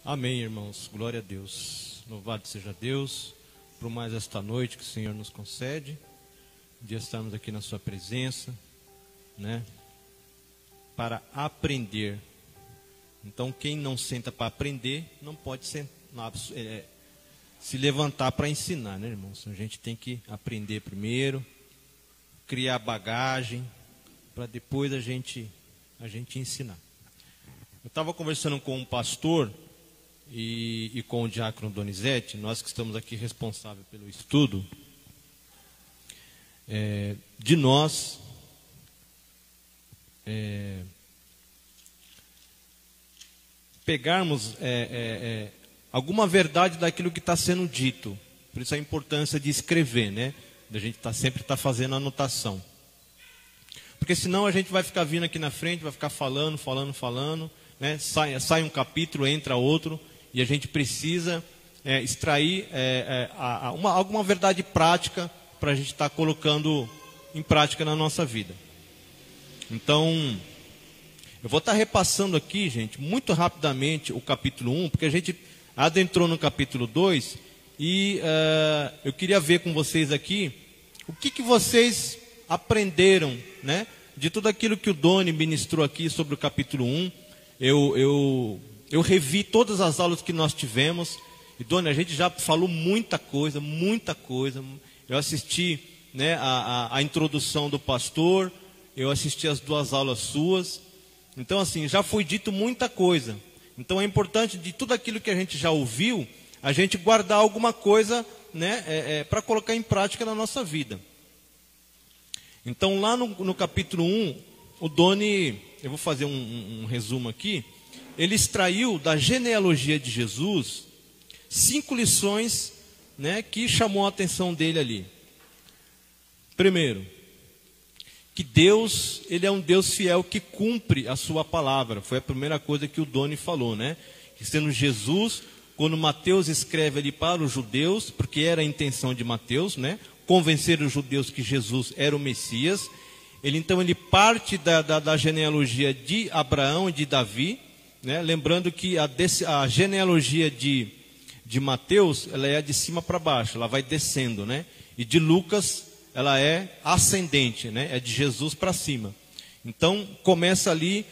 Amém, irmãos. Glória a Deus. Louvado seja Deus por mais esta noite que o Senhor nos concede, de estarmos aqui na sua presença, né? Para aprender. Então, quem não senta para aprender, não pode se levantar para ensinar, né, irmãos? A gente tem que aprender primeiro, criar bagagem, para depois a gente ensinar. Eu estava conversando com um pastor e com o diácono Donizete, nós que estamos aqui responsáveis pelo estudo, de nós pegarmos alguma verdade daquilo que está sendo dito. Por isso a importância de escrever, né? Da gente sempre estar fazendo anotação. Porque senão a gente vai ficar vindo aqui na frente, vai ficar falando, né? Sai um capítulo, entra outro, e a gente precisa extrair alguma verdade prática para a gente estar colocando em prática na nossa vida. Então, eu vou estar repassando aqui, gente, muito rapidamente o capítulo 1, porque a gente adentrou no capítulo 2, e eu queria ver com vocês aqui o que vocês aprenderam, né, de tudo aquilo que o Doni ministrou aqui sobre o capítulo 1. Eu revi todas as aulas que nós tivemos, e Doni, a gente já falou muita coisa. Eu assisti, né, a introdução do pastor, eu assisti as 2 aulas suas. Então, assim, já foi dito muita coisa. Então, é importante, de tudo aquilo que a gente já ouviu, a gente guardar alguma coisa, né, para colocar em prática na nossa vida. Então, lá no capítulo 1, o Doni, eu vou fazer um resumo aqui, ele extraiu da genealogia de Jesus 5 lições, né, que chamou a atenção dele ali. Primeiro, que Deus, ele é um Deus fiel que cumpre a sua palavra. Foi a primeira coisa que o Doni falou, né? Que sendo Jesus, quando Mateus escreve ali para os judeus, porque era a intenção de Mateus, né? Convencer os judeus que Jesus era o Messias. Então ele parte da genealogia de Abraão e de Davi, né? Lembrando que a genealogia de Mateus, ela é de cima para baixo, ela vai descendo, né? E de Lucas, ela é ascendente, né? É de Jesus para cima. Então, começa ali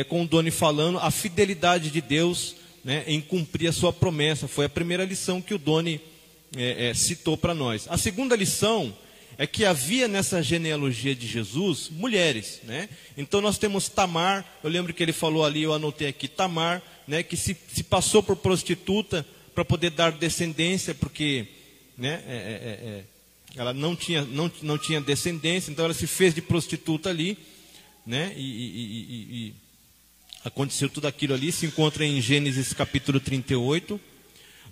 com o Doni falando a fidelidade de Deus, né, em cumprir a sua promessa. Foi a primeira lição que o Doni citou para nós. A segunda lição é que havia nessa genealogia de Jesus mulheres, né? Então nós temos Tamar, eu lembro que ele falou ali, eu anotei aqui, Tamar, né, que se passou por prostituta para poder dar descendência, porque, né, ela não tinha descendência, então ela se fez de prostituta ali, né? E aconteceu tudo aquilo ali, se encontra em Gênesis capítulo 38.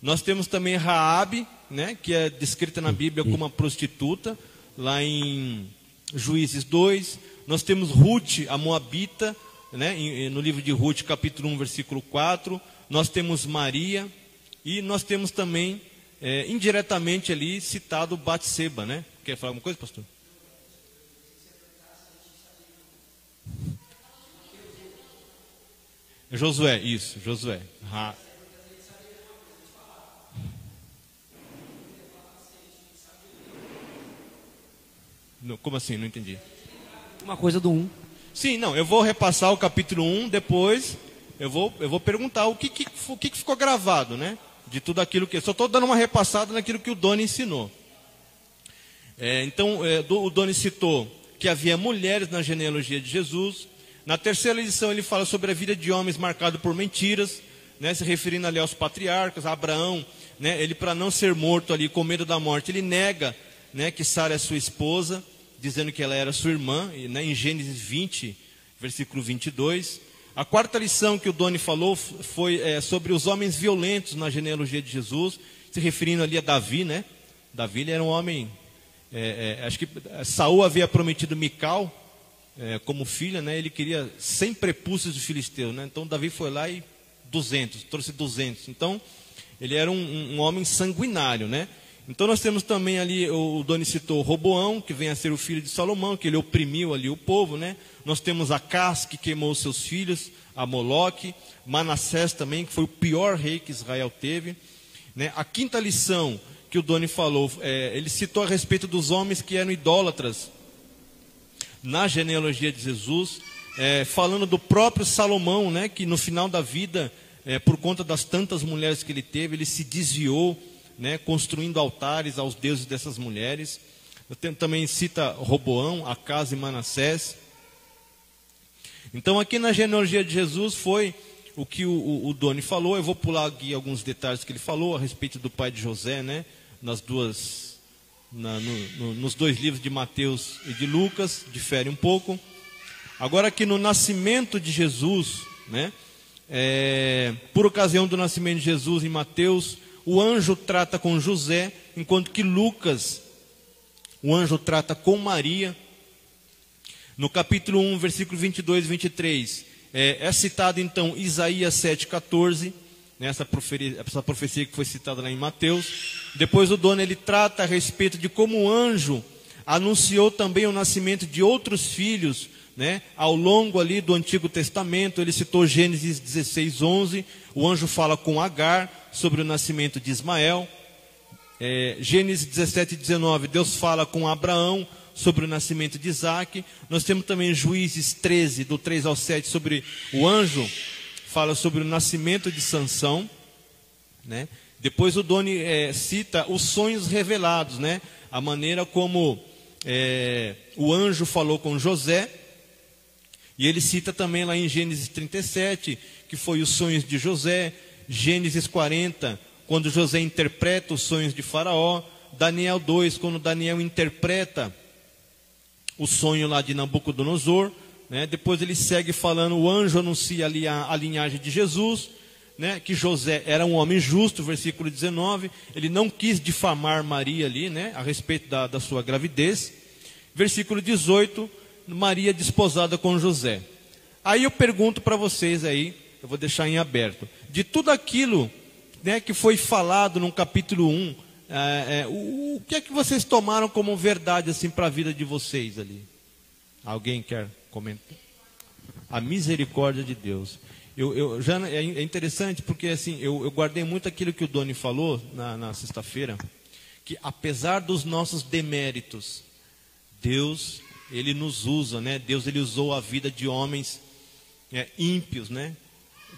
Nós temos também Raabe, né, que é descrita na Bíblia como uma prostituta, lá em Juízes 2. Nós temos Ruth, a Moabita, né, no livro de Ruth, capítulo 1, versículo 4. Nós temos Maria, e nós temos também, indiretamente ali, citado Batseba, né? Quer falar alguma coisa, pastor? Josué, isso, Josué. Como assim? Não entendi. Uma coisa do 1. Sim, não, eu vou repassar o capítulo 1, depois eu vou perguntar o que ficou gravado, né? De tudo aquilo que... Só estou dando uma repassada naquilo que o Doni ensinou. Então, o Doni citou que havia mulheres na genealogia de Jesus. Na terceira lição ele fala sobre a vida de homens marcado por mentiras, né? Se referindo ali aos patriarcas, a Abraão, né? Ele, para não ser morto ali com medo da morte, ele nega, né, que Sara é sua esposa, dizendo que ela era sua irmã, né, em Gênesis 20, versículo 22. A quarta lição que o Doni falou foi sobre os homens violentos na genealogia de Jesus, se referindo ali a Davi, né? Davi, ele era um homem, acho que Saul havia prometido Mical como filha, né? Ele queria 100 prepúcios de filisteu, né? Então Davi foi lá e trouxe 200. Então ele era um homem sanguinário, né? Então nós temos também ali, o Doni citou Roboão, que vem a ser o filho de Salomão, que ele oprimiu ali o povo, né? Nós temos Acás, que queimou seus filhos, a Moloque, Manassés também, que foi o pior rei que Israel teve, né? A quinta lição que o Doni falou, ele citou a respeito dos homens que eram idólatras na genealogia de Jesus, falando do próprio Salomão, né? Que no final da vida, por conta das tantas mulheres que ele teve, ele se desviou, né, construindo altares aos deuses dessas mulheres. Também cita Roboão, Acás e Manassés. Então aqui na genealogia de Jesus foi o que o Doni falou. Eu vou pular aqui alguns detalhes que ele falou a respeito do pai de José, né, nos dois livros de Mateus e de Lucas, difere um pouco. Agora aqui no nascimento de Jesus, né, por ocasião do nascimento de Jesus em Mateus, o anjo trata com José, enquanto que Lucas, o anjo trata com Maria. No capítulo 1, versículo 22 e 23, é citado então Isaías 7,14, né, essa profecia que foi citada lá em Mateus. Depois o Doni, ele trata a respeito de como o anjo anunciou também o nascimento de outros filhos, né, ao longo ali do Antigo Testamento. Ele citou Gênesis 16:11, o anjo fala com Agar sobre o nascimento de Ismael. Gênesis 17:19, Deus fala com Abraão sobre o nascimento de Isaac. Nós temos também Juízes 13, do 3 ao 7, sobre o anjo, fala sobre o nascimento de Sansão, né? Depois o Doni cita os sonhos revelados, né? A maneira como o anjo falou com José. E ele cita também lá em Gênesis 37, que foi os sonhos de José. Gênesis 40, quando José interpreta os sonhos de Faraó. Daniel 2, quando Daniel interpreta o sonho lá de Nabucodonosor, né? Depois ele segue falando, o anjo anuncia ali a linhagem de Jesus, né? Que José era um homem justo, versículo 19, ele não quis difamar Maria ali, né? A respeito da sua gravidez. Versículo 18, Maria desposada com José. Aí eu pergunto para vocês aí, eu vou deixar em aberto, de tudo aquilo, né, que foi falado no capítulo 1, o que é que vocês tomaram como verdade assim para a vida de vocês ali? Alguém quer comentar? A misericórdia de Deus. É interessante porque assim, eu guardei muito aquilo que o Doni falou na sexta-feira, que apesar dos nossos deméritos, Deus, ele nos usa, né? Deus, ele usou a vida de homens ímpios, né?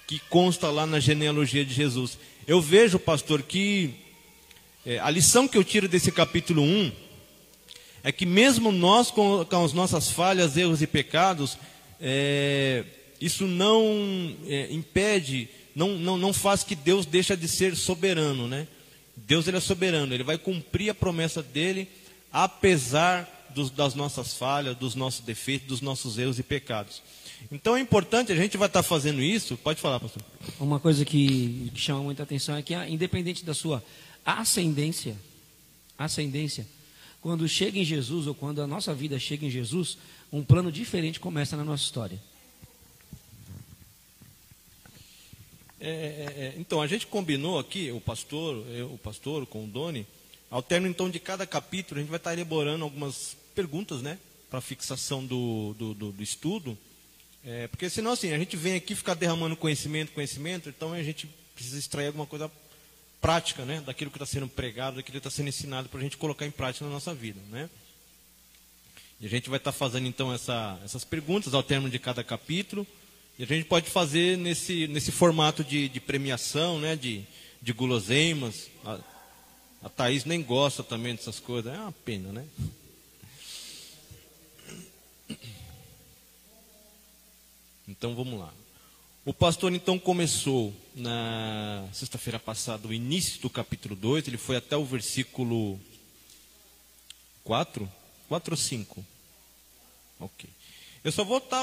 Que consta lá na genealogia de Jesus. Eu vejo, pastor, que a lição que eu tiro desse capítulo 1 é que mesmo nós com as nossas falhas, erros e pecados, isso não impede, não faz que Deus deixe de ser soberano, né? Deus, ele é soberano, ele vai cumprir a promessa dele, apesar das nossas falhas, dos nossos defeitos, dos nossos erros e pecados. Então é importante, a gente vai estar fazendo isso. Pode falar, pastor. Uma coisa que chama muita atenção é que, independente da sua ascendência, quando chega em Jesus, ou quando a nossa vida chega em Jesus, um plano diferente começa na nossa história. Então, a gente combinou aqui, o pastor com o Doni, ao término então de cada capítulo, a gente vai estar elaborando algumas perguntas, né, para fixação do estudo, porque senão assim, a gente vem aqui ficar derramando conhecimento, então a gente precisa extrair alguma coisa prática, né, daquilo que está sendo pregado, daquilo que está sendo ensinado, para a gente colocar em prática na nossa vida, né. E a gente vai estar fazendo então essas perguntas ao término de cada capítulo, e a gente pode fazer nesse formato de premiação, né, de guloseimas. A Thaís nem gosta também dessas coisas, é uma pena, né? Então vamos lá. O pastor então começou na sexta-feira passada o início do capítulo 2, ele foi até o versículo 4? 4 ou 5? Ok. Eu só vou estar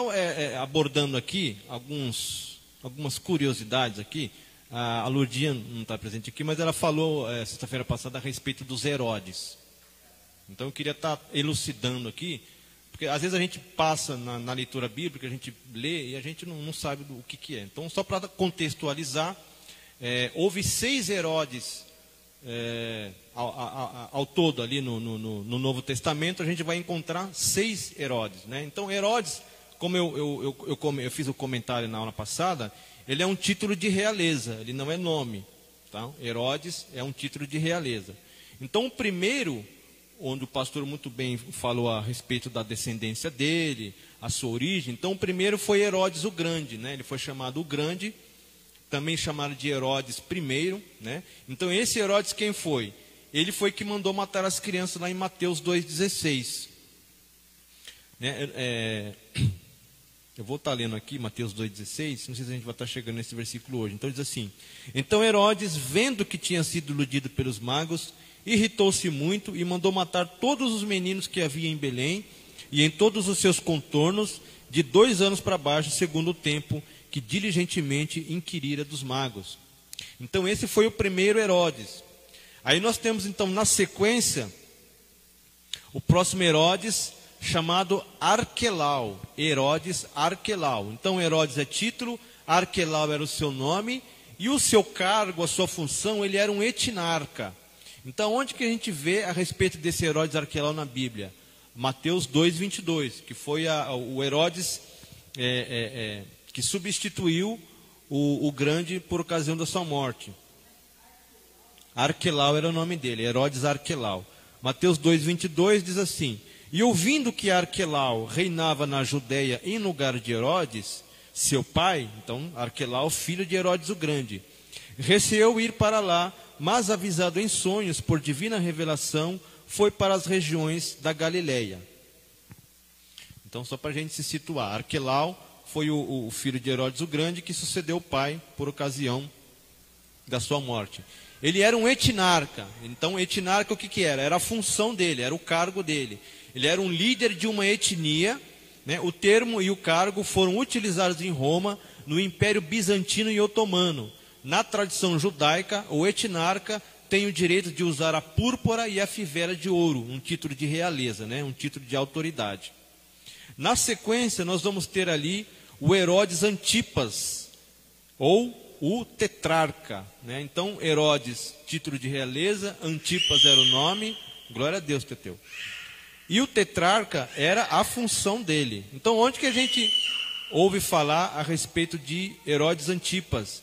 abordando aqui algumas curiosidades aqui. A Lourdinha não está presente aqui, mas ela falou sexta-feira passada a respeito dos Herodes. Então eu queria estar elucidando aqui, porque às vezes a gente passa na leitura bíblica, a gente lê e a gente não sabe o que é. Então, só para contextualizar, houve 6 Herodes ao todo ali no Novo Testamento, a gente vai encontrar 6 Herodes, né? Então Herodes, como eu fiz o comentário na aula passada, ele é um título de realeza, ele não é nome, tá? Herodes é um título de realeza. Então o primeiro, onde o pastor muito bem falou a respeito da descendência dele, a sua origem, então o primeiro foi Herodes o Grande, né? Ele foi chamado o Grande, também chamado de Herodes I, né? Então esse Herodes quem foi? Ele foi que mandou matar as crianças lá em Mateus 2,16. Né? Eu vou estar lendo aqui Mateus 2,16, não sei se a gente vai estar chegando nesse versículo hoje. Então diz assim: então Herodes, vendo que tinha sido iludido pelos magos, irritou-se muito e mandou matar todos os meninos que havia em Belém e em todos os seus contornos, de 2 anos para baixo, segundo o tempo que diligentemente inquirira dos magos. Então esse foi o primeiro Herodes. Aí nós temos então na sequência o próximo Herodes, chamado Arquelau. Herodes Arquelau. Então Herodes é título, Arquelau era o seu nome, e o seu cargo, a sua função, ele era um etnarca. Então onde que a gente vê a respeito desse Herodes Arquelau na Bíblia? Mateus 2,22, que foi o Herodes que substituiu o Grande por ocasião da sua morte. Arquelau era o nome dele, Herodes Arquelau. Mateus 2,22 diz assim: e ouvindo que Arquelau reinava na Judéia em lugar de Herodes, seu pai, então Arquelau, filho de Herodes o Grande, receou ir para lá, mas avisado em sonhos por divina revelação, foi para as regiões da Galileia. Então só para a gente se situar, Arquelau foi o filho de Herodes o Grande que sucedeu o pai por ocasião da sua morte. Ele era um etnarca. Então etnarca o que era? Era a função dele, era o cargo dele. Ele era um líder de uma etnia, né? O termo e o cargo foram utilizados em Roma, no Império Bizantino e Otomano. Na tradição judaica, o etnarca tem o direito de usar a púrpura e a fivela de ouro, um título de realeza, né? Um título de autoridade. Na sequência, nós vamos ter ali o Herodes Antipas, ou o tetrarca, né? Então Herodes, título de realeza, Antipas era o nome, glória a Deus, Teteu. E o tetrarca era a função dele. Então onde que a gente ouve falar a respeito de Herodes Antipas?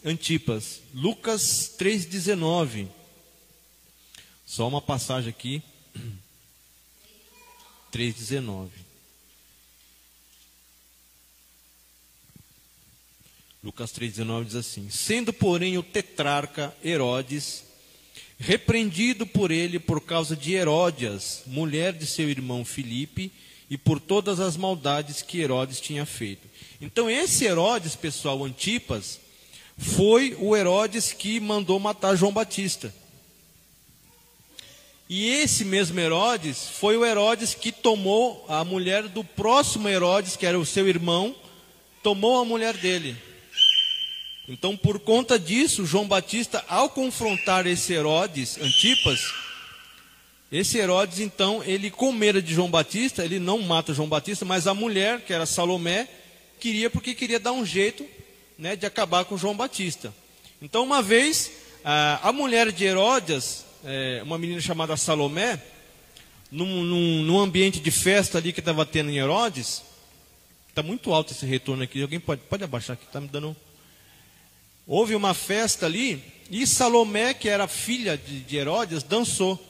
Antipas, Lucas 3,19. Só uma passagem aqui. 3,19. Lucas 3,19 diz assim: sendo, porém, o tetrarca Herodes repreendido por ele por causa de Heródias, mulher de seu irmão Filipe, e por todas as maldades que Herodes tinha feito. Então esse Herodes, pessoal, Antipas, foi o Herodes que mandou matar João Batista. E esse mesmo Herodes foi o Herodes que tomou a mulher do próximo Herodes, que era o seu irmão, tomou a mulher dele. Então, por conta disso, João Batista, ao confrontar esse Herodes, Antipas, esse Herodes, então, ele com medo de João Batista, ele não mata João Batista, mas a mulher, que era Salomé, porque queria dar um jeito, né, de acabar com João Batista. Então, uma vez, a mulher de Herodes, uma menina chamada Salomé, num ambiente de festa ali que estava tendo em Herodes, está muito alto esse retorno aqui, alguém pode abaixar aqui, está me dando... Houve uma festa ali, e Salomé, que era filha de Herodes, dançou.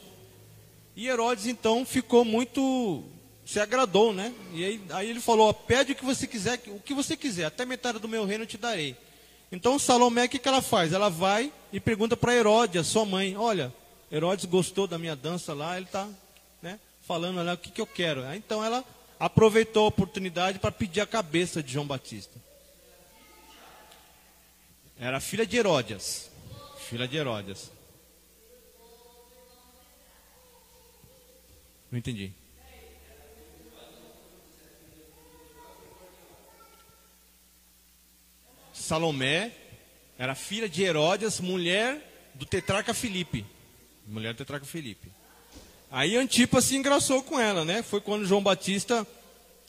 E Herodes então ficou muito, se agradou, né? E aí ele falou: pede o que você quiser, até metade do meu reino eu te darei. Então Salomé, o que ela faz? Ela vai e pergunta para Herodes, sua mãe: olha, Herodes gostou da minha dança lá, ele está, né, falando lá o que eu quero. Aí, então ela aproveitou a oportunidade para pedir a cabeça de João Batista. Era filha de Heródias. Filha de Heródias. Não entendi. Salomé era filha de Heródias, mulher do tetrarca Filipe. Mulher do tetrarca Filipe. Aí Antipas se engraçou com ela, né? Foi quando João Batista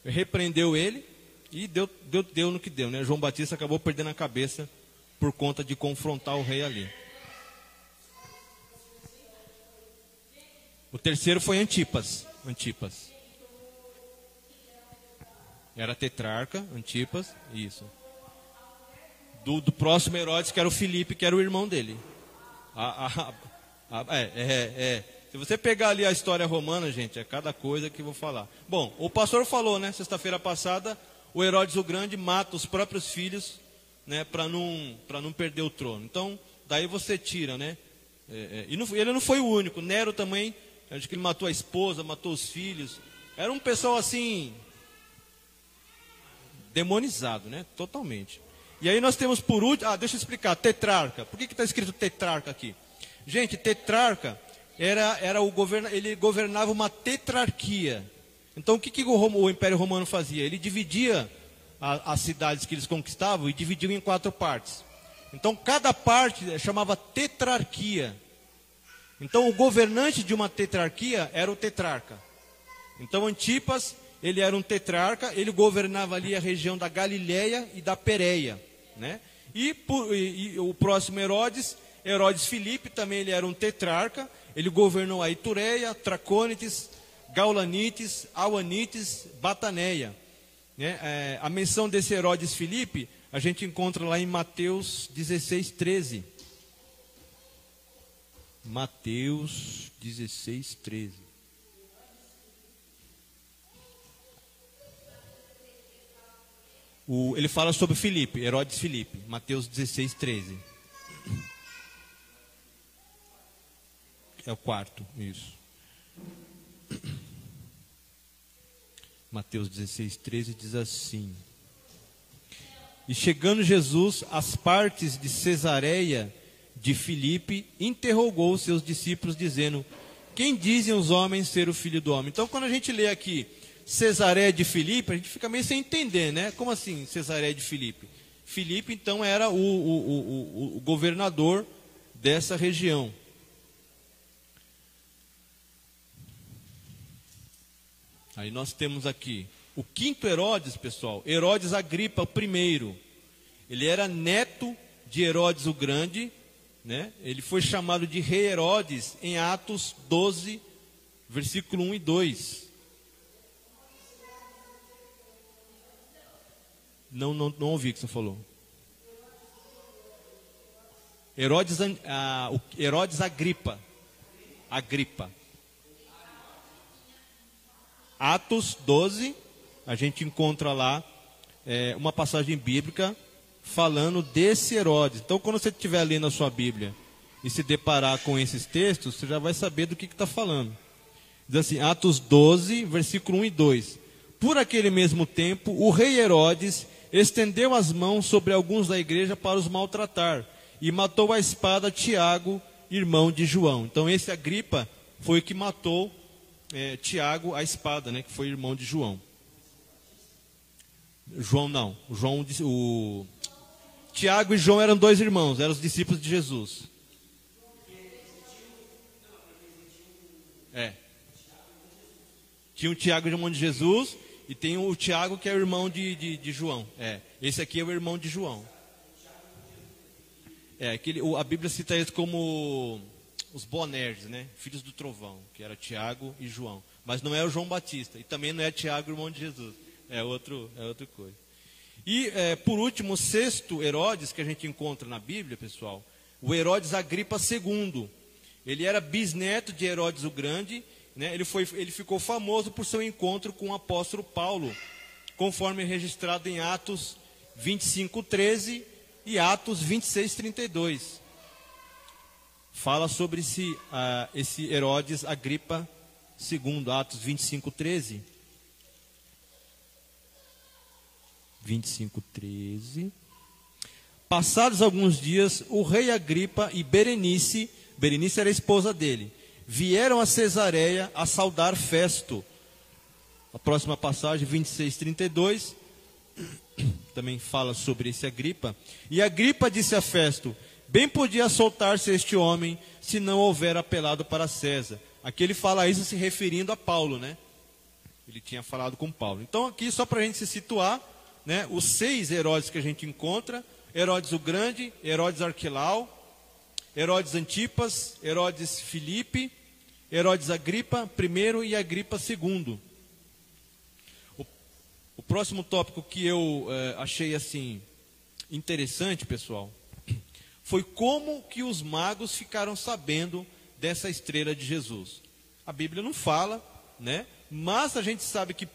repreendeu ele e deu no que deu, né? João Batista acabou perdendo a cabeça por conta de confrontar o rei ali. O terceiro foi Antipas. Antipas. Era tetrarca, Antipas, isso. Do próximo Herodes, que era o Filipe, que era o irmão dele. Se você pegar ali a história romana, gente, é cada coisa que eu vou falar. Bom, o pastor falou, né, sexta-feira passada, o Herodes o Grande mata os próprios filhos, né, para não perder o trono. Então, daí você tira, né? Ele não foi o único. Nero também, acho que ele matou a esposa, matou os filhos. Era um pessoal assim, demonizado, né? Totalmente. E aí nós temos por último, deixa eu explicar, tetrarca. Por que está escrito tetrarca aqui? Gente, tetrarca ele governava uma tetrarquia. Então o que o Império Romano fazia? Ele dividia as cidades que eles conquistavam e dividia em 4 partes. Então cada parte chamava tetrarquia. Então o governante de uma tetrarquia era o tetrarca. Então Antipas, ele era um tetrarca, ele governava ali a região da Galileia e da Pérea, né? E o próximo Herodes Filipe, também ele era um tetrarca, ele governou a Itureia, Tracônites, Gaulanites, Auanites, Bataneia, né? A menção desse Herodes Filipe, a gente encontra lá em Mateus 16, 13. Mateus 16, 13. Ele fala sobre Filipe, Herodes Filipe, Mateus 16, 13. É o quarto, isso. Mateus 16, 13 diz assim: E chegando Jesus às partes de Cesareia de Filipe, interrogou seus discípulos, dizendo: Quem dizem os homens ser o Filho do Homem? Então, quando a gente lê aqui Cesareia de Filipe, a gente fica meio sem entender, né? Como assim Cesareia de Filipe? Filipe, então, era o governador dessa região. Aí nós temos aqui o quinto Herodes, pessoal, Herodes Agripa I. Ele era neto de Herodes o Grande, né? Ele foi chamado de Rei Herodes em Atos 12, versículo 1 e 2. Não ouvi o que você falou. Herodes Agripa. Atos 12, a gente encontra lá uma passagem bíblica falando desse Herodes. Então, quando você estiver lendo a sua Bíblia e se deparar com esses textos, você já vai saber do que está falando. Diz assim, Atos 12, versículo 1 e 2. Por aquele mesmo tempo, o rei Herodes estendeu as mãos sobre alguns da igreja para os maltratar, e matou à espada Tiago, irmão de João. Então esse Agripa foi o que matou Tiago à espada, né, que foi irmão de João. Tiago e João eram 2 irmãos, eram os discípulos de Jesus. Tinha o Tiago, irmão de Jesus, e tem o Tiago, que é o irmão de João. Esse aqui é o irmão de João. A Bíblia cita eles como os Boanerges, né? Filhos do trovão, que era Tiago e João. Mas não é o João Batista, e também não é Tiago, irmão de Jesus. É outra coisa. E, por último, o sexto Herodes que a gente encontra na Bíblia, pessoal, o Herodes Agripa II. Ele era bisneto de Herodes o Grande, né? Ele ficou famoso por seu encontro com o apóstolo Paulo, conforme registrado em Atos 25, 13 e Atos 26, 32. Fala sobre esse Herodes Agripa II, Atos 25, 13. 25, 13. Passados alguns dias, o rei Agripa e Berenice era a esposa dele, vieram a Cesareia a saudar Festo. A próxima passagem, 26, 32, também fala sobre esse Agripa. E Agripa disse a Festo: bem podia soltar-se este homem, se não houver apelado para César. Aqui ele fala isso se referindo a Paulo, né? Ele tinha falado com Paulo. Então aqui, só para a gente se situar, né, os 6 Herodes que a gente encontra: Herodes o Grande, Herodes Arquelau, Herodes Antipas, Herodes Filipe, Herodes Agripa I e Agripa II. O próximo tópico que eu achei assim interessante, pessoal, foi como que os magos ficaram sabendo dessa estrela de Jesus. A Bíblia não fala, né? Mas a gente sabe que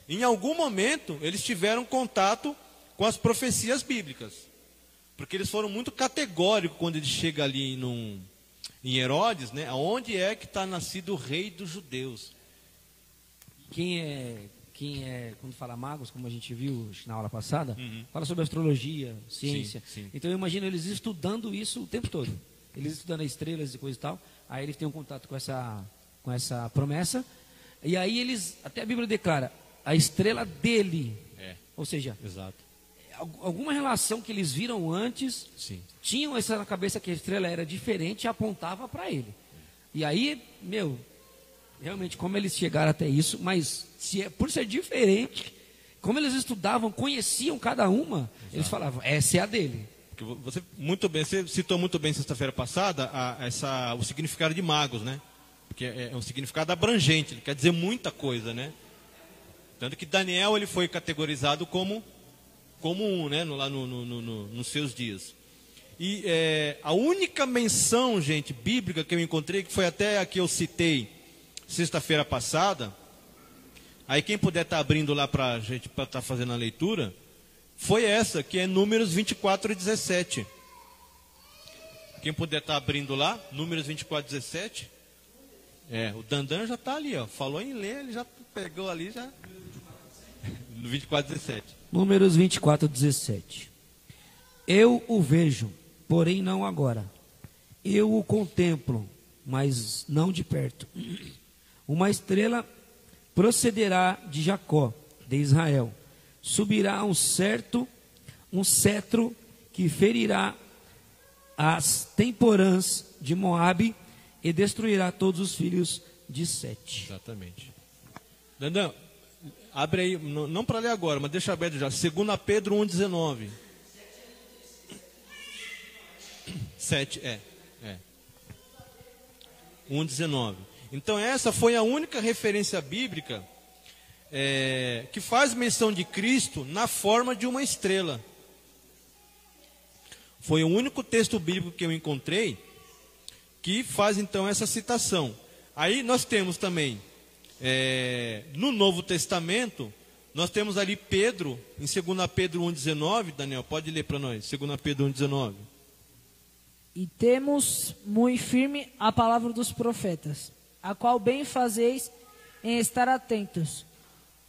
em algum momento eles tiveram contato com as profecias bíblicas, porque eles foram muito categóricos quando ele chega ali em Herodes, né? Onde é que está nascido o rei dos judeus? Quem é, quando fala magos, como a gente viu na aula passada, fala sobre astrologia, ciência. Sim, sim. Então eu imagino eles estudando isso o tempo todo. Eles estudando as estrelas e coisa e tal. Aí eles têm um contato com essa promessa. E aí eles, até a Bíblia declara, a estrela dele. Ou seja, Exato. alguma relação que eles viram antes, Sim. tinham essa na cabeça que a estrela era diferente e apontava para ele. E aí, realmente, como eles chegaram até isso, mas por ser diferente, como eles estudavam, conheciam cada uma, exato, eles falavam, essa é a dele. Você citou muito bem sexta-feira passada o significado de magos, né? Porque é um significado abrangente, ele quer dizer muita coisa, né? Tanto que Daniel ele foi categorizado como um, né? Lá nos seus dias. E a única menção, gente, bíblica que eu encontrei, que foi até a que eu citei sexta-feira passada, aí quem puder estar abrindo lá para a gente estar fazendo a leitura, foi essa, que é Números 24 e 17. Quem puder estar abrindo lá, Números 24 e 17. O Dandan já está ali, ó. Falou em ler, ele já pegou ali, já. No 24 e 17. Números 24 e 17. Eu o vejo, porém não agora. Eu o contemplo, mas não de perto. Uma estrela procederá de Jacó, de Israel. Subirá um cetro que ferirá as temporãs de Moabe e destruirá todos os filhos de Sete. Exatamente. Dandan, abre aí, não para ler agora, mas deixa aberto já. 2 Pedro 1,19. 7, 1,19. Então essa foi a única referência bíblica que faz menção de Cristo na forma de uma estrela. Foi o único texto bíblico que eu encontrei que faz então essa citação. Aí nós temos também, no Novo Testamento, nós temos ali Pedro, em 2 Pedro 1,19, Daniel, pode ler para nós, 2 Pedro 1,19. E temos muito firme a palavra dos profetas, a qual bem fazeis em estar atentos,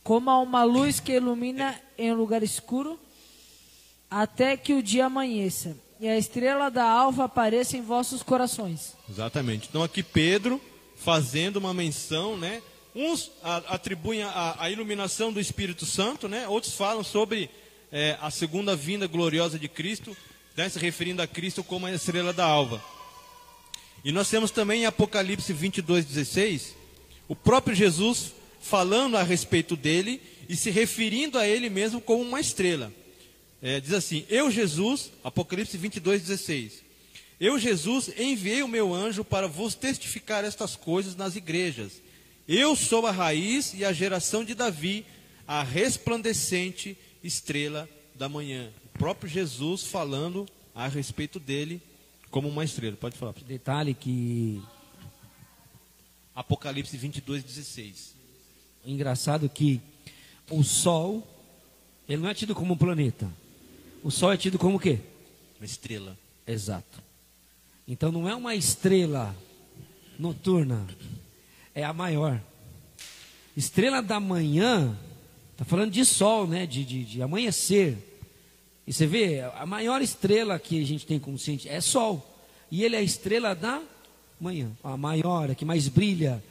como a uma luz que ilumina em um lugar escuro, até que o dia amanheça, e a estrela da alva apareça em vossos corações. Exatamente. Então aqui Pedro fazendo uma menção, né? Uns atribuem a iluminação do Espírito Santo, né? Outros falam sobre a segunda vinda gloriosa de Cristo, né? Se referindo a Cristo como a estrela da alva. E nós temos também em Apocalipse 22:16, o próprio Jesus falando a respeito dele e se referindo a ele mesmo como uma estrela. Diz assim, eu Jesus, Apocalipse 22:16, eu Jesus enviei o meu anjo para vos testificar estas coisas nas igrejas. Eu sou a raiz e a geração de Davi, a resplandecente estrela da manhã. O próprio Jesus falando a respeito dele como uma estrela. Pode falar. Detalhe que... Apocalipse 22:16. Engraçado que o Sol, ele não é tido como um planeta. O Sol é tido como o quê? Uma estrela. Exato. Então não é uma estrela noturna, é a maior. Estrela da manhã, está falando de sol, né? De amanhecer. E você vê, a maior estrela que a gente tem consciente é Sol. E ele é a estrela da manhã, a maior, a que mais brilha,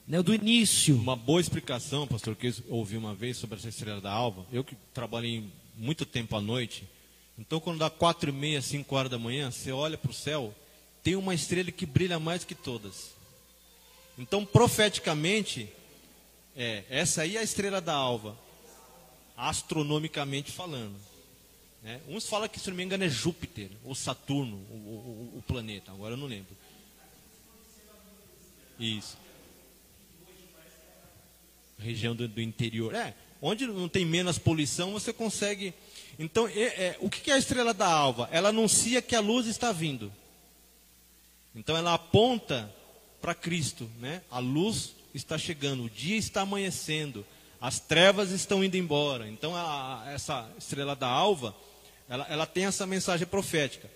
né? Do início. Uma boa explicação, pastor, que eu ouvi uma vez sobre essa estrela da alva. Eu que trabalhei muito tempo à noite. Então, quando dá 4:30, 5 horas da manhã, você olha para o céu, tem uma estrela que brilha mais que todas. Então, profeticamente, essa aí é a estrela da alva, astronomicamente falando. Né? Uns falam que, se não me engano, é Júpiter ou Saturno, o planeta, agora eu não lembro. Isso. Região do interior. Onde não tem menos poluição, você consegue. Então, o que é a estrela da alva? Ela anuncia que a luz está vindo. Então, ela aponta para Cristo, né? A luz está chegando, o dia está amanhecendo, as trevas estão indo embora. Então, essa estrela da alva, ela tem essa mensagem profética.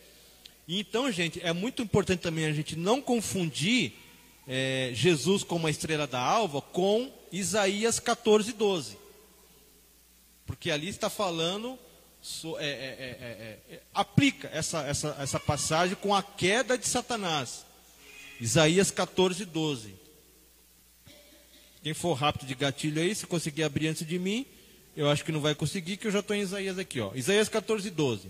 E então, gente, é muito importante também a gente não confundir Jesus como a estrela da alva com Isaías 14:12. Porque ali está falando, aplica essa passagem com a queda de Satanás. Isaías 14:12. Quem for rápido de gatilho aí, se conseguir abrir antes de mim, eu acho que não vai conseguir, que eu já estou em Isaías aqui. Isaías 14:12.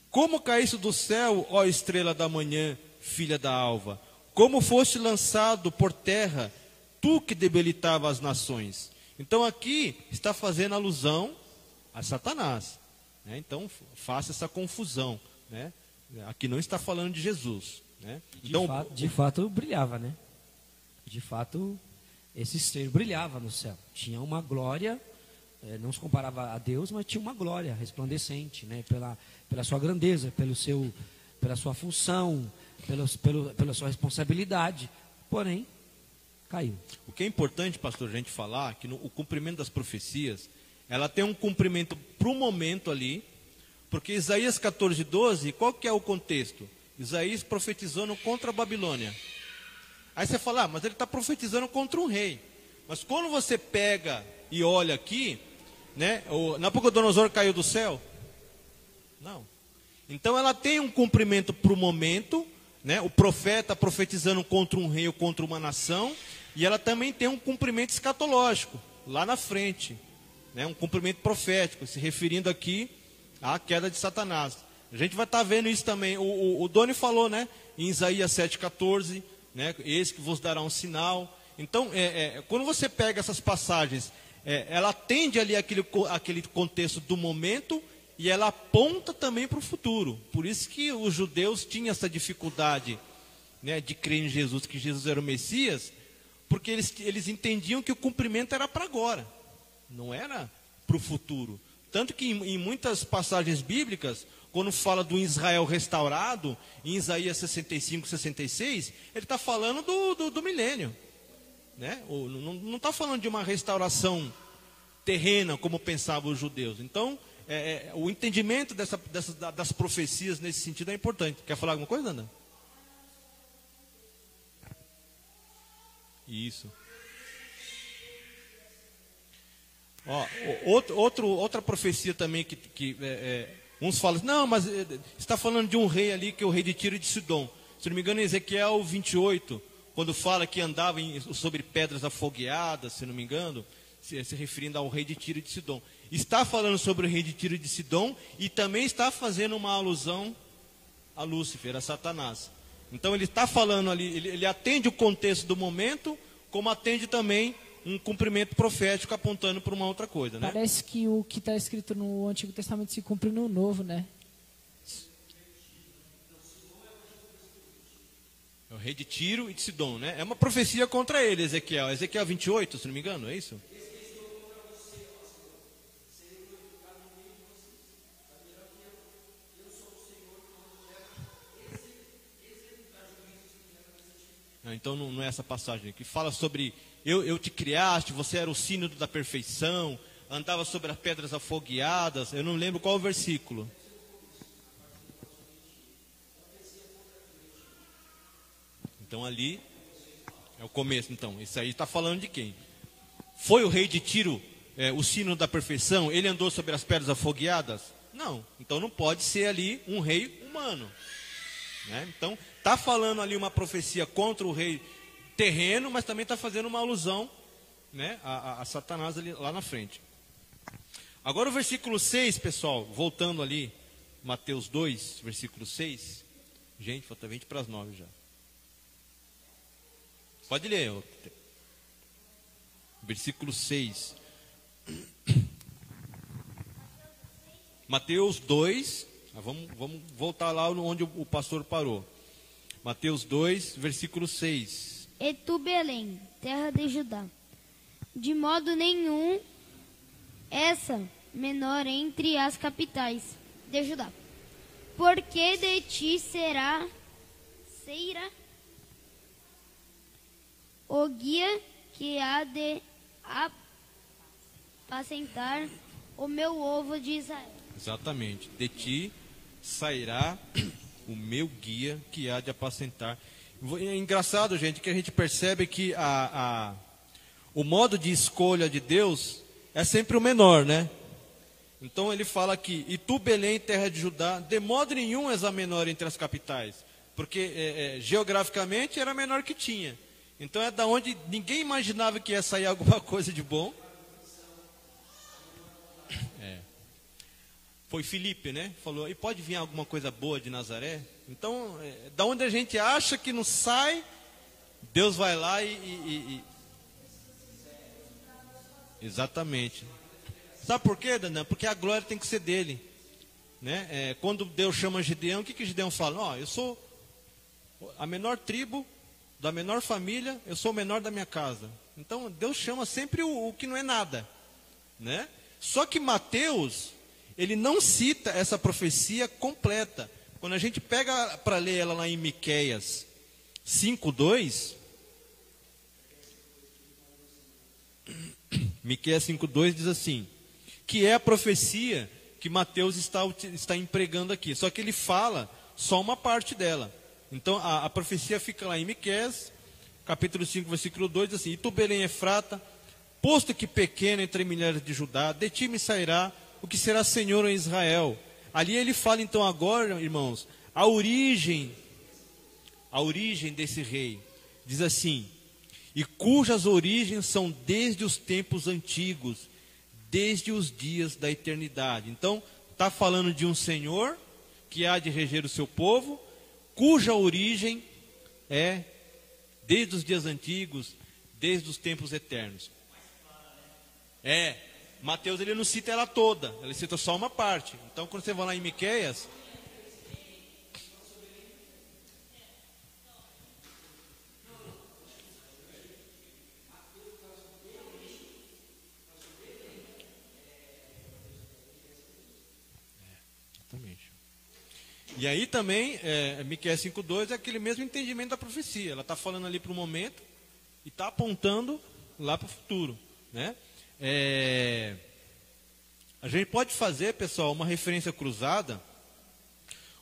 Como caíste do céu, ó estrela da manhã, filha da alva? Como foste lançado por terra, tu que debilitava as nações. Então aqui está fazendo alusão a Satanás, né? Então faça essa confusão, né? Aqui não está falando de Jesus, né? Então, de fato brilhava, né? De fato, esse ser brilhava no céu. Tinha uma glória, não se comparava a Deus, mas tinha uma glória resplandecente, né? Pela sua grandeza, pela sua função, pela sua responsabilidade. Porém, caiu. O que é importante, pastor, a gente falar que o cumprimento das profecias, ela tem um cumprimento para o momento ali, porque Isaías 14:12, qual que é o contexto? Isaías profetizando contra a Babilônia. Aí você fala, mas ele está profetizando contra um rei. Mas quando você pega e olha aqui, né, o Nabucodonosor caiu do céu? Não. Então ela tem um cumprimento para o momento, né, o profeta profetizando contra um rei ou contra uma nação, e ela também tem um cumprimento escatológico, lá na frente, né, um cumprimento profético, se referindo aqui à queda de Satanás. A gente vai estar vendo isso também. O Doni falou, né, em Isaías 7,14, né, eis que vos dará um sinal. Então, quando você pega essas passagens, ela atende ali aquele contexto do momento, e ela aponta também para o futuro. Por isso que os judeus tinham essa dificuldade, né, de crer em Jesus, que Jesus era o Messias, porque eles entendiam que o cumprimento era para agora, não era para o futuro. Tanto que em muitas passagens bíblicas, quando fala do Israel restaurado, em Isaías 65, 66, ele está falando do milênio, né? Não está falando de uma restauração terrena, como pensavam os judeus. Então, o entendimento das profecias nesse sentido é importante. Quer falar alguma coisa, Ana? Isso. Outra profecia também que uns falam, não, mas está falando de um rei ali, que é o rei de Tiro e de Sidom. Se não me engano, em Ezequiel 28, quando fala que andava sobre pedras afogueadas, se não me engano, se referindo ao rei de Tiro e de Sidom. Está falando sobre o rei de Tiro e de Sidom, e também está fazendo uma alusão a Lúcifer, a Satanás. Então ele está falando ali, ele atende o contexto do momento, como atende também um cumprimento profético apontando para uma outra coisa, né? Parece que o que está escrito no Antigo Testamento se cumpre no Novo, né? É o rei de Tiro e de Sidom, né? É uma profecia contra ele, Ezequiel. Ezequiel 28, se não me engano, é isso? Então não é essa passagem que fala sobre eu te criaste, você era o sínodo da perfeição, andava sobre as pedras afogueadas. Eu não lembro qual o versículo. Então ali é o começo. Então isso aí está falando de quem? Foi o rei de Tiro o sínodo da perfeição? Ele andou sobre as pedras afogueadas? Não. Então não pode ser ali um rei humano, né? Então está falando ali uma profecia contra o rei terreno, mas também está fazendo uma alusão, né, a Satanás ali, lá na frente. Agora o versículo 6, pessoal, voltando ali, Mateus 2, versículo 6. Gente, falta 20 para as 9 já. Pode ler. Versículo 6. Mateus 2, vamos voltar lá onde o pastor parou. Mateus 2, versículo 6. E tu, Belém, terra de Judá, de modo nenhum essa menor entre as capitais de Judá, porque de ti será o guia que há de apacentar o meu ovo de Israel. Exatamente. De ti sairá o meu guia que há de apacentar. É engraçado, gente, que a gente percebe que o modo de escolha de Deus é sempre o menor, né? Então ele fala aqui, e tu, Belém, terra de Judá, de modo nenhum és a menor entre as capitais, porque geograficamente era a menor que tinha. Então é da onde ninguém imaginava que ia sair alguma coisa de bom. Foi Filipe, né? Falou, e pode vir alguma coisa boa de Nazaré? Então, da onde a gente acha que não sai, Deus vai lá e... Exatamente. Sabe por quê, Danã? Porque a glória tem que ser dele, né? Quando Deus chama Gideão, o que Gideão fala? Eu sou a menor tribo, da menor família, eu sou o menor da minha casa. Então, Deus chama sempre o que não é nada, né? Só que Mateus, ele não cita essa profecia completa. Quando a gente pega para ler ela lá em Miqueias 5:2, Miqueias 5:2 diz assim, que é a profecia que Mateus está empregando aqui. Só que ele fala só uma parte dela. Então a profecia fica lá em Miqueias, capítulo 5, versículo 2, diz assim, e tu, Belém Efrata, posto que pequeno entre milhares de Judá, de ti me sairá o que será Senhor em Israel. Ali ele fala então agora, irmãos, a origem desse rei. Diz assim, e cujas origens são desde os tempos antigos, desde os dias da eternidade. Então, está falando de um Senhor que há de reger o seu povo, cuja origem é desde os dias antigos, desde os tempos eternos. Mateus ele não cita ela toda, ele cita só uma parte. Então quando você vai lá em Miqueias, exatamente. E aí também, Miqueias 5:2 é aquele mesmo entendimento da profecia. Ela está falando ali para o momento e está apontando lá para o futuro, né? A gente pode fazer, pessoal, uma referência cruzada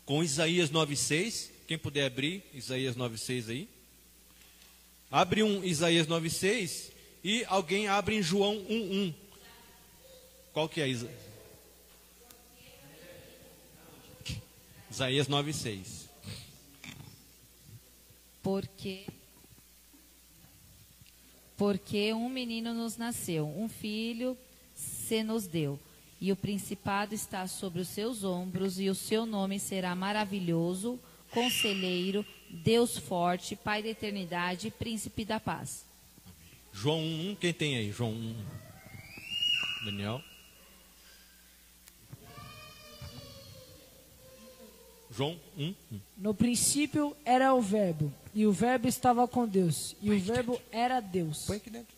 com Isaías 9:6. Quem puder abrir Isaías 9:6 aí. Abre Isaías 9:6 e alguém abre em João 1:1. Qual que é Isaías 9:6. Porque um menino nos nasceu, um filho se nos deu, e o principado está sobre os seus ombros, e o seu nome será maravilhoso, conselheiro, Deus forte, Pai da eternidade, príncipe da paz. João 1:1, quem tem aí? João 1. Daniel. João 1:1. No princípio era o verbo, e o verbo estava com Deus, e o verbo era Deus. Põe aqui dentro.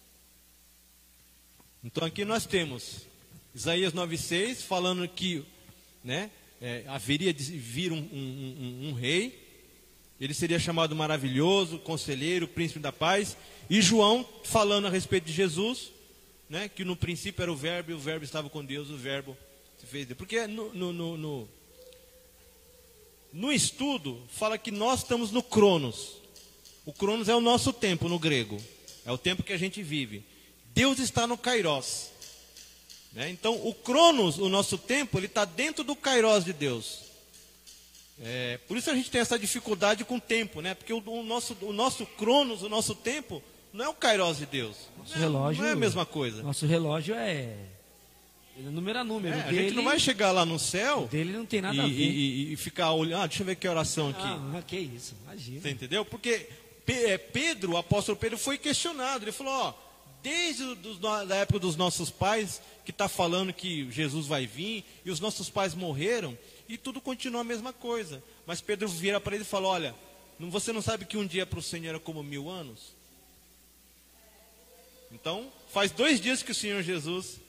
Então aqui nós temos Isaías 9:6 falando que, né, haveria de vir um rei, ele seria chamado maravilhoso, conselheiro, príncipe da paz. E João falando a respeito de Jesus, né, que no princípio era o verbo, e o verbo estava com Deus, o verbo se fez Deus. Porque no estudo fala que nós estamos no Cronos. O Cronos é o nosso tempo no grego, é o tempo que a gente vive. Deus está no Kairos, né? Então o Cronos, o nosso tempo, ele está dentro do Kairos de Deus. Por isso a gente tem essa dificuldade com o tempo, né? Porque o nosso Cronos, o nosso tempo, não é o Kairos de Deus. Nosso relógio, não é a mesma coisa. Nosso relógio ele é número a número. A gente não vai chegar lá no céu dele não tem nada a ver. E ficar olhando, deixa eu ver que oração aqui. Ah, que isso, imagina. Você entendeu? Porque Pedro, o apóstolo Pedro, foi questionado. Ele falou, desde da época dos nossos pais, que está falando que Jesus vai vir, e os nossos pais morreram, e tudo continua a mesma coisa. Mas Pedro vira para ele e fala, olha, você não sabe que um dia para o Senhor é como 1000 anos? Então, faz 2 dias que o Senhor Jesus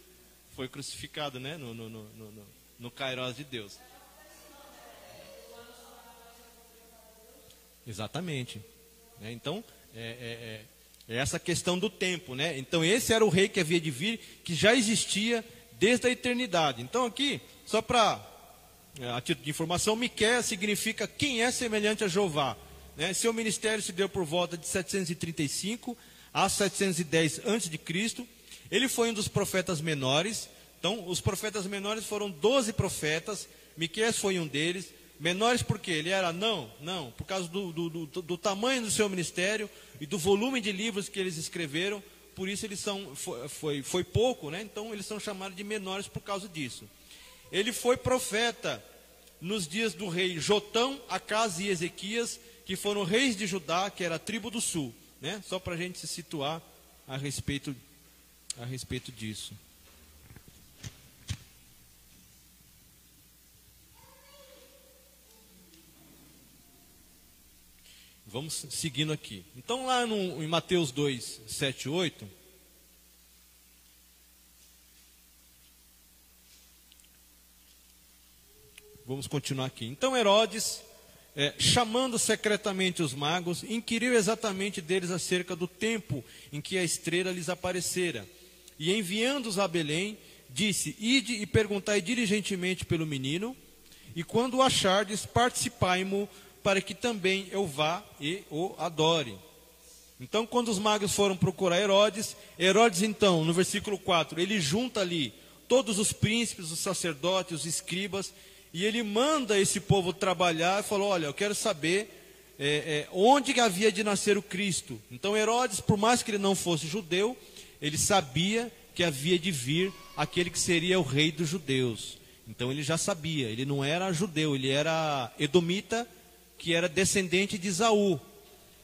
foi crucificado, né? No Kairos de Deus. Exatamente. Então, é essa questão do tempo, né? Então, esse era o rei que havia de vir, que já existia desde a eternidade. Então, aqui, só para a título de informação, Miqueias significa quem é semelhante a Jeová. Né? Seu ministério se deu por volta de 735 a 710 a.C. Ele foi um dos profetas menores. Então, os profetas menores foram 12 profetas. Miqueias foi um deles. Menores por quê? Ele era? Não, por causa do tamanho do seu ministério e do volume de livros que eles escreveram. Por isso eles foi pouco, né? Então eles são chamados de menores por causa disso. Ele foi profeta nos dias do rei Jotão, Acás e Ezequias, que foram reis de Judá, que era a tribo do sul, né? Só para a gente se situar a respeito disso. Vamos seguindo aqui. Então lá em Mateus 2, 7, 8... Vamos continuar aqui. Então Herodes, chamando secretamente os magos, inquiriu exatamente deles acerca do tempo em que a estrela lhes aparecera. E enviando-os a Belém, disse: Ide e perguntai diligentemente pelo menino, e quando o achardes, participai-mo, para que também eu vá e o adore. Então, quando os magos foram procurar Herodes, então, no versículo 4, ele junta ali todos os príncipes, os sacerdotes, os escribas, e ele manda esse povo trabalhar e falou: olha, eu quero saber onde que havia de nascer o Cristo. Então Herodes, por mais que ele não fosse judeu, ele sabia que havia de vir aquele que seria o rei dos judeus. Então ele já sabia, ele não era judeu, ele era edomita, que era descendente de Esaú,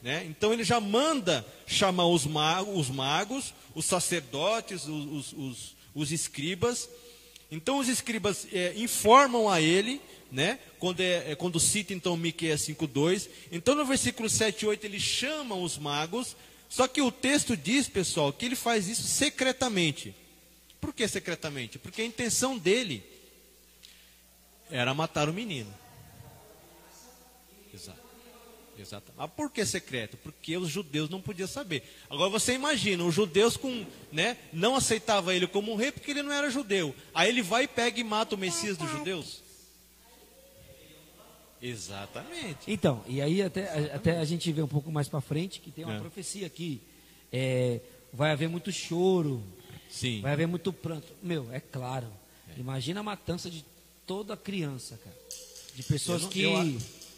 né? Então ele já manda chamar os magos, os sacerdotes, os escribas. Então os escribas informam a ele, né? Quando cita então Miqueias 5:2. Então no versículo 7 e 8 ele chama os magos. Só que o texto diz, pessoal, que ele faz isso secretamente. Por que secretamente? Porque a intenção dele era matar o menino. Exato. Mas por que secreto? Porque os judeus não podiam saber. Agora você imagina, os judeus não aceitavam ele como um rei porque ele não era judeu. Aí ele vai e pega e mata o Messias dos judeus. Exatamente. Então, e aí até a gente vê um pouco mais para frente que tem uma profecia aqui. Vai haver muito choro. Sim. Vai haver muito pranto. É claro. Imagina a matança de toda criança, cara. De pessoas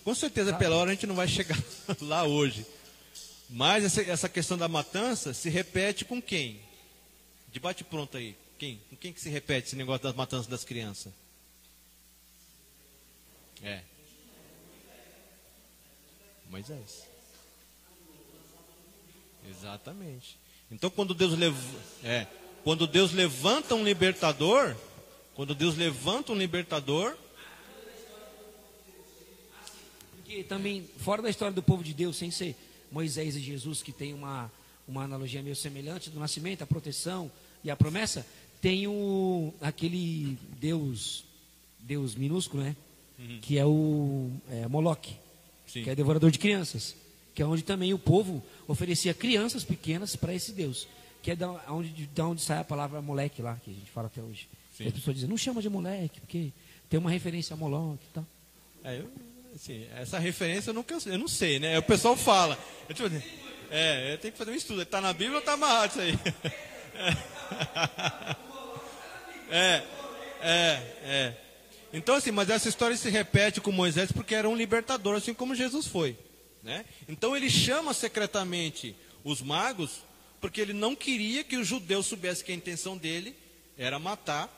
com certeza, pela hora a gente não vai chegar lá hoje. Mas essa questão da matança se repete com quem? Debate pronto aí. Com quem que se repete esse negócio das matanças das crianças? Moisés. Exatamente. Então quando Deus levanta um libertador, porque também, fora da história do povo de Deus, sem ser Moisés e Jesus, que tem uma analogia meio semelhante do nascimento, a proteção e a promessa, tem aquele Deus minúsculo, né? Que é o Moloque, que é devorador de crianças, que é onde também o povo oferecia crianças pequenas para esse Deus, que é da onde sai a palavra moleque lá, que a gente fala até hoje. As pessoas dizem: não chama de moleque, porque tem uma referência a Moloque e tal. Essa referência eu não sei, né? O pessoal fala. Eu tenho que fazer um estudo. Está na Bíblia ou está amarrado isso aí? Então assim, mas essa história se repete com Moisés porque era um libertador, assim como Jesus foi, né? Então ele chama secretamente os magos porque ele não queria que os judeus soubessem que a intenção dele era matar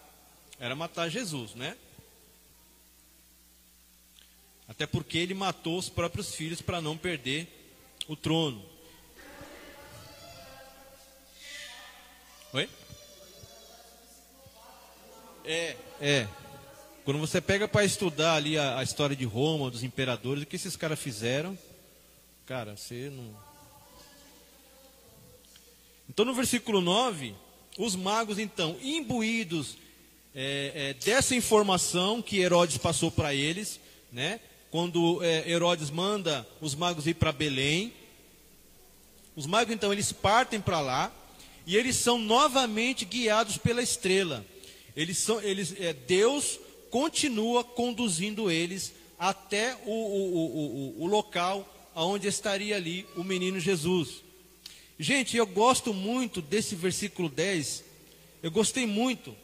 Jesus, né? Até porque ele matou os próprios filhos para não perder o trono. Oi? Quando você pega para estudar ali a história de Roma, dos imperadores, o que esses caras fizeram, cara, você não... Então no versículo 9, os magos então, imbuídos dessa informação que Herodes passou para eles, né? Quando Herodes manda os magos ir para Belém, os magos então eles partem para lá e eles são novamente guiados pela estrela. Deus continua conduzindo eles até o local onde estaria ali o menino Jesus. Gente, eu gosto muito desse versículo 10. Eu gostei muito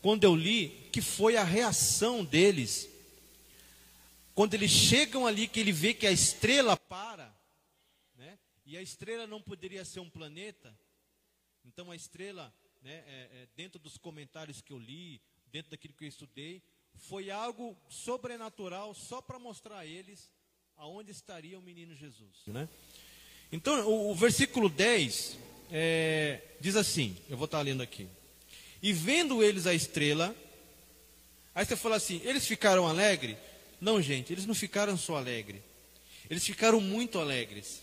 quando eu li, que foi a reação deles. Quando eles chegam ali, que ele vê que a estrela para, né? E a estrela não poderia ser um planeta. Então a estrela, né, dentro dos comentários que eu li, dentro daquilo que eu estudei, foi algo sobrenatural só para mostrar a eles aonde estaria o menino Jesus, né? Então o versículo 10 diz assim, eu vou estar lendo aqui. E vendo eles a estrela, aí você fala assim, eles ficaram alegres? Não, gente, eles não ficaram só alegres, eles ficaram muito alegres.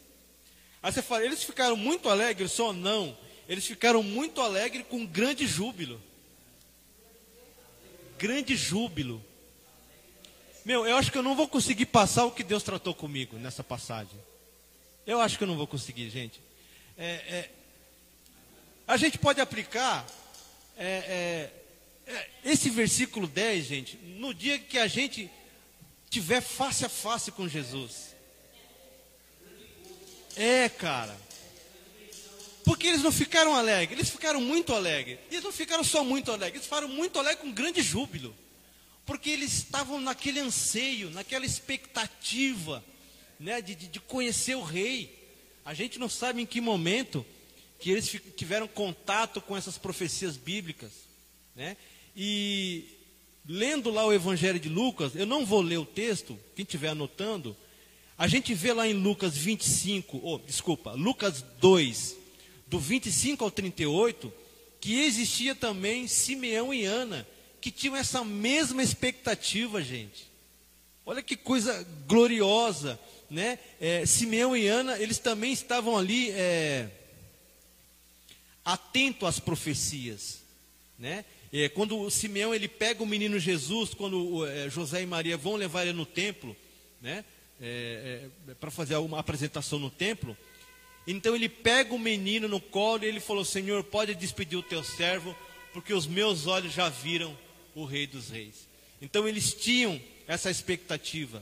Aí você fala, eles ficaram muito alegres só? Não, eles ficaram muito alegres com grande júbilo. Grande júbilo. Meu, eu acho que eu não vou conseguir passar o que Deus tratou comigo nessa passagem. Eu acho que eu não vou conseguir, gente. A gente pode aplicar esse versículo 10, gente, no dia que a gente tiver face a face com Jesus. Cara. Porque eles não ficaram alegres, eles ficaram muito alegres. E eles não ficaram só muito alegres, eles ficaram muito alegres com grande júbilo. Porque eles estavam naquele anseio, naquela expectativa, né, de conhecer o rei. A gente não sabe em que momento que eles tiveram contato com essas profecias bíblicas, né? E lendo lá o Evangelho de Lucas, eu não vou ler o texto, quem estiver anotando, a gente vê lá em Lucas 2, do 25 ao 38, que existia também Simeão e Ana, que tinham essa mesma expectativa, gente. Olha que coisa gloriosa, né? Simeão e Ana, eles também estavam ali atentos às profecias, né? Quando o Simeão ele pega o menino Jesus, quando José e Maria vão levar ele no templo, né? Para fazer uma apresentação no templo, então ele pega o menino no colo e ele falou, Senhor, pode despedir o teu servo, porque os meus olhos já viram o Rei dos Reis. Então eles tinham essa expectativa.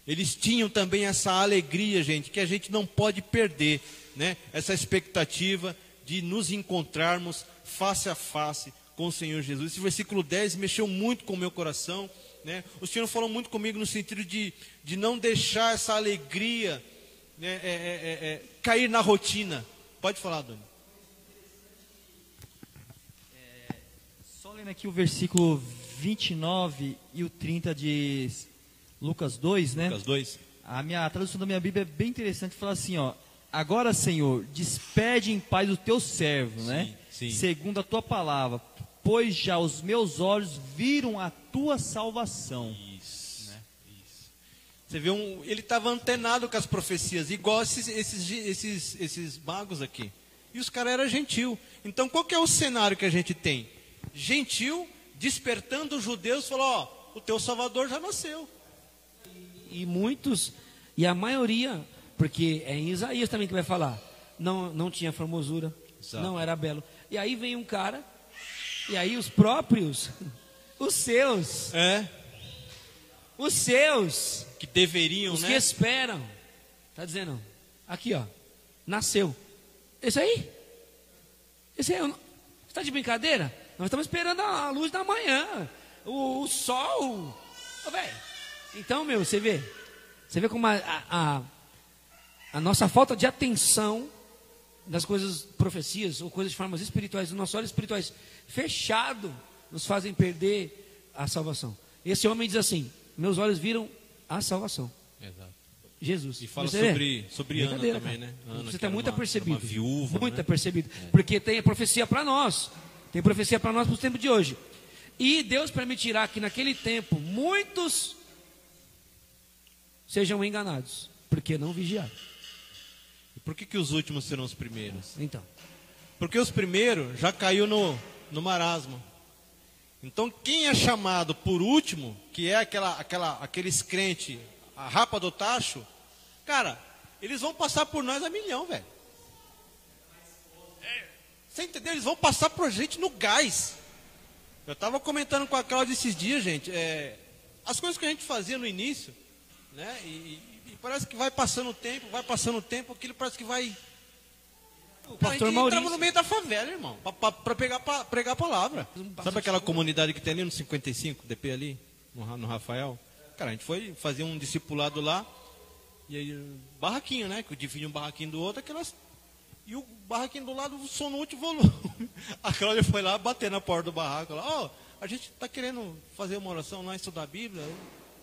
Eles tinham também essa alegria, gente, que a gente não pode perder, né? Essa expectativa de nos encontrarmos face a face com o Senhor Jesus. Esse versículo 10 mexeu muito com o meu coração, né? O Senhor falou muito comigo no sentido de não deixar essa alegria, né, cair na rotina. Pode falar, Doni. Só lendo aqui o versículo 29 e o 30 de Lucas 2, né? Lucas 2. A tradução da minha Bíblia é bem interessante, fala assim, ó: agora, Senhor, despede em paz o teu servo, né? Sim. Segundo a tua palavra, pois já os meus olhos viram a tua salvação. Isso, né? Isso. Você vê, ele estava antenado com as profecias, igual esses magos aqui. E os caras eram gentil. Então, qual que é o cenário que a gente tem? Gentil, despertando os judeus, falou, ó, o teu Salvador já nasceu. E muitos, e a maioria, porque é em Isaías também que vai falar, não tinha formosura, Exato. Não era belo. E aí vem um cara, e aí os próprios, os seus, que deveriam, os né? que esperam, está dizendo, aqui ó, nasceu. Esse aí, você está de brincadeira? Nós estamos esperando a luz da manhã, o sol, velho. Então, você vê como a nossa falta de atenção das coisas, profecias ou coisas de formas espirituais, os nossos olhos espirituais fechados nos fazem perder a salvação. Esse homem diz assim, meus olhos viram a salvação. Exato. Jesus. E fala sobre Ana também, cara. né? Ana, você está muito apercebido. uma viúva, muito né? apercebido. Porque tem a profecia para nós. Tem profecia para nós para o tempo de hoje. E Deus permitirá que naquele tempo muitos sejam enganados, porque não vigiaram. Por que os últimos serão os primeiros? Então, Porque os primeiros já caiu no marasmo. Então quem é chamado por último, que é aqueles crentes, a rapa do tacho, cara, eles vão passar por nós a milhão, velho. Você entendeu? Eles vão passar por gente no gás. Eu estava comentando com a Cláudia esses dias, gente, as coisas que a gente fazia no início, né? E parece que vai passando o tempo, aquilo parece que vai... o A gente pastor entrava Maurício. no meio da favela, irmão, para pregar a palavra. Sabe aquela comunidade que tem ali no 55, DP ali, no Rafael? Cara, a gente foi fazer um discipulado lá, e aí, barraquinho, né? Que divide um barraquinho do outro, e o barraquinho do lado, o som no último volume. A Cláudia foi lá, bater na porta do barraco, lá, ó, a gente está querendo fazer uma oração lá, estudar a Bíblia,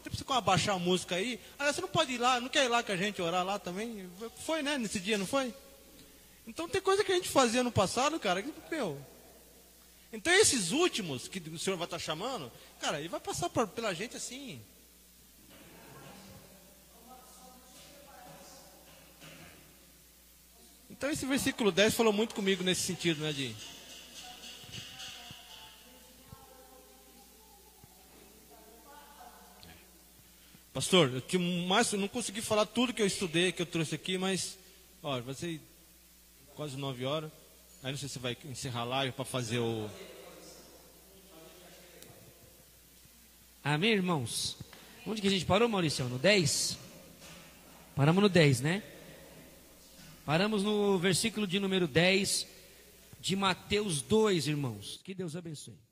você precisa abaixar a música aí. Ah, você não pode ir lá, não quer ir lá com a gente orar lá também? Foi, né, nesse dia, não foi? Então tem coisa que a gente fazia no passado, cara, que, meu... Então esses últimos que o Senhor vai estar chamando, cara, ele vai passar pela gente assim... Então esse versículo 10 falou muito comigo nesse sentido, né, de... Pastor, eu não consegui falar tudo que eu estudei, que eu trouxe aqui, mas, ó, vai ser quase 9 horas. Aí não sei se você vai encerrar a live para fazer o... Amém, irmãos? Onde que a gente parou, Maurício? No 10? Paramos no 10, né? Paramos no versículo de número 10 de Mateus 2, irmãos. Que Deus abençoe.